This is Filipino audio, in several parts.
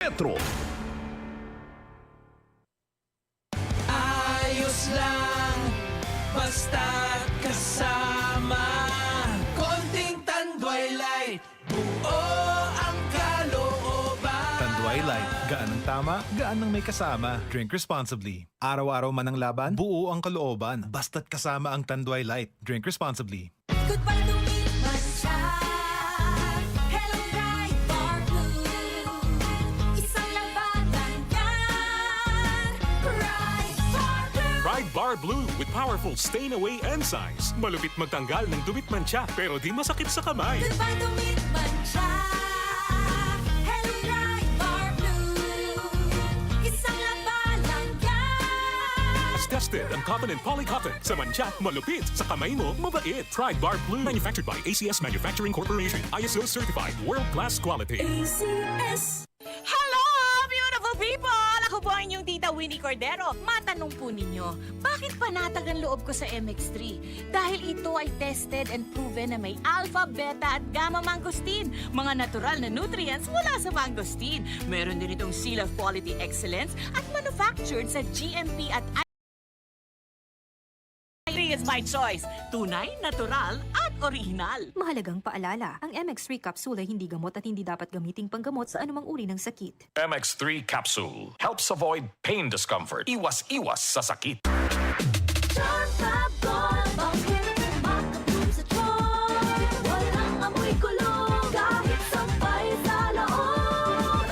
Metro. Ayos lang, basta't kasama. Konting Tanduay Light, buo ang kalooban. Tanduay Light, gaan ng tama, gaan ng may kasama. Drink responsibly. Araw-araw man ang laban, buo ang kalooban. Basta't kasama ang Tanduay Light. Drink responsibly. Good pa lumiman siya. Hello, Bright Bar Blue. Isang labanan yan. Bright Bar Blue. Pride Bar Blue with powerful stain-away enzymes. Malupit magtanggal ng dumit mancha pero di masakit sa kamay. Good pa lumiman siya. Hello, Bright Bar Blue. Isang labanan yan. As tested ang cotton and polycotton. Sa mancha, malupit. Sa kamay mo, mabait. Pride Bar Blue. Manufactured by ACS Manufacturing Corporation. ISO certified. World-class quality. ACS. Hello, beautiful people! Ako po ang inyong tita Winnie Cordero. Matanong po ninyo, bakit panatag ang loob ko sa MX3? Dahil ito ay tested and proven na may alpha, beta at gamma mangosteen. Mga natural na nutrients mula sa mangosteen. Meron din itong seal of quality excellence at manufactured sa GMP at is my choice. Tunay, natural at original. Mahalagang paalala, ang MX3 capsule ay hindi gamot at hindi dapat gamiting panggamot sa anumang uri ng sakit. MX3 capsule helps avoid pain discomfort. Iwas-iwas sa sakit. Charm Fab Gold. Bakit makapulong sa tiyon? Walang amoy kulong kahit sampay sa loob.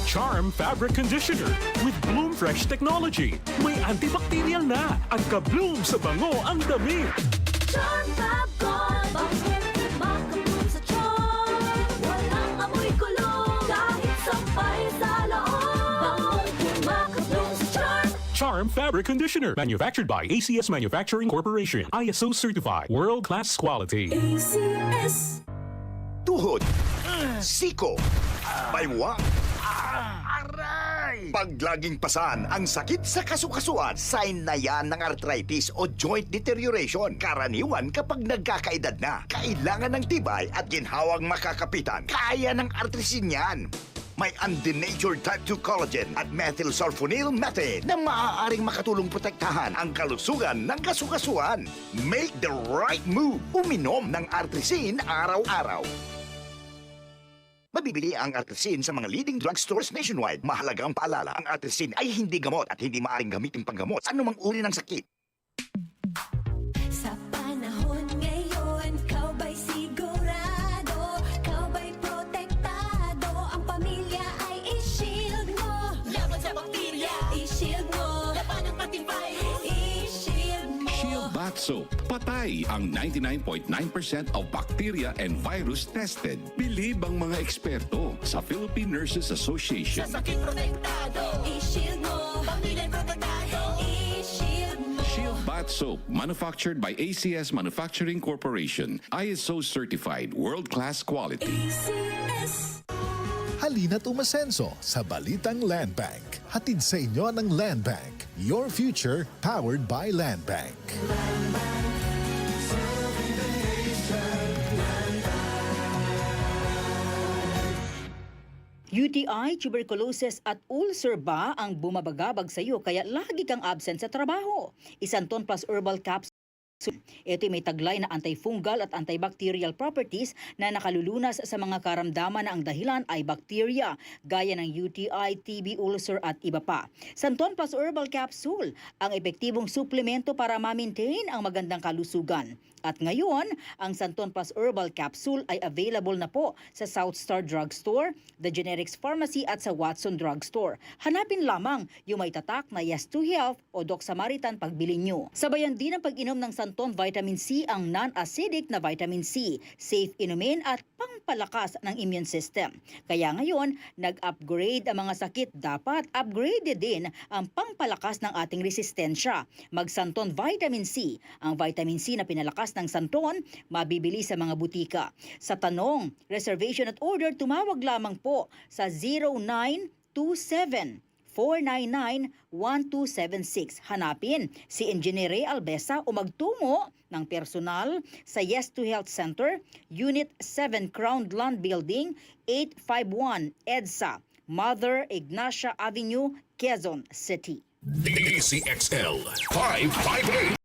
Charm Fabric Conditioner with Bloom Fresh Technology. May antibacterial na at ka-bloom sa bango ang damit. Charm Fab Gold. Bakit makapulong sa tiyon? Walang amoy kulong kahit sampay sa loob. Makapulong sa Charm. Charm Fabric Conditioner. Manufactured by ACS Manufacturing Corporation. ISO certified. World-class quality. ACS. Tuhod, siko, baywang, pag laging pasan ang sakit sa kasukasuan, sign na yan ng arthritis o joint deterioration. Karaniwan kapag nagkakaedad na, kailangan ng tibay at ginhawang makakapitan. Kaya ng artrisin yan. May undenatured type 2 collagen at methylsulfonyl methane na maaaring makatulong protektahan ang kalusugan ng kasukasuan. Make the right move. Uminom ng artrisin araw-araw. Mabibili ang artrisin sa mga leading drugstores nationwide. Mahalagang paalala, ang artrisin ay hindi gamot at hindi maaaring gamitin panggamot sa anumang uri ng sakit. Sa panahon ngayon, kau ba'y sigurado? Kau ba'y protektado? Ang pamilya ay i-shield mo. Laban sa bakterya, i-shield mo. Laban ng patibay, i-shield mo. Shield Bath Soap. Patay ang 99.9% of bacteria and virus tested. Bilib ang mga eksperto sa Philippine Nurses Association. Sa sakit protektado, i-shield mo. Pamilya protektado, i-shield mo. Shield Bath Soap, manufactured by ACS Manufacturing Corporation. ISO certified, world-class quality. ACS. Halina't umasenso sa Balitang Land Bank. Hatid sa inyo ng Land Bank. Your future powered by Land Bank. UTI, tuberculosis at ulcer ba ang bumabagabag sa iyo kaya lagi kang absent sa trabaho? Isanton Plus Herbal Capsule. Ito may taglay na antifungal at antibacterial properties na nakalulunas sa mga karamdaman na ang dahilan ay bacteria, gaya ng UTI, TB, ulcer at iba pa. Santon Plus Herbal Capsule, ang epektibong suplemento para ma-maintain ang magandang kalusugan. At ngayon, ang Santon Plus Herbal Capsule ay available na po sa South Star Drugstore, The Generics Pharmacy at sa Watson Drugstore. Hanapin lamang yung may tatak na Yes to Health o Doc Samaritan pagbili nyo. Sabayan din ang pag-inom ng Santon Vitamin C ang non-acidic na vitamin C, safe inumin at pangpalakas ng immune system. Kaya ngayon, nag-upgrade ang mga sakit, dapat upgraded din ang pangpalakas ng ating resistensya. Mag-Santon Vitamin C, ang vitamin C na pinalakas ng Santon, mabibili sa mga butika. Sa tanong, reservation at order, tumawag lamang po sa 0927-499-1276. Hanapin si Engineer Ray Albesa o magtungo ng personal sa Yes to Health Center, Unit 7 Crown Land Building, 851 EDSA, Mother Ignacia Avenue, Quezon City. DCXL 558.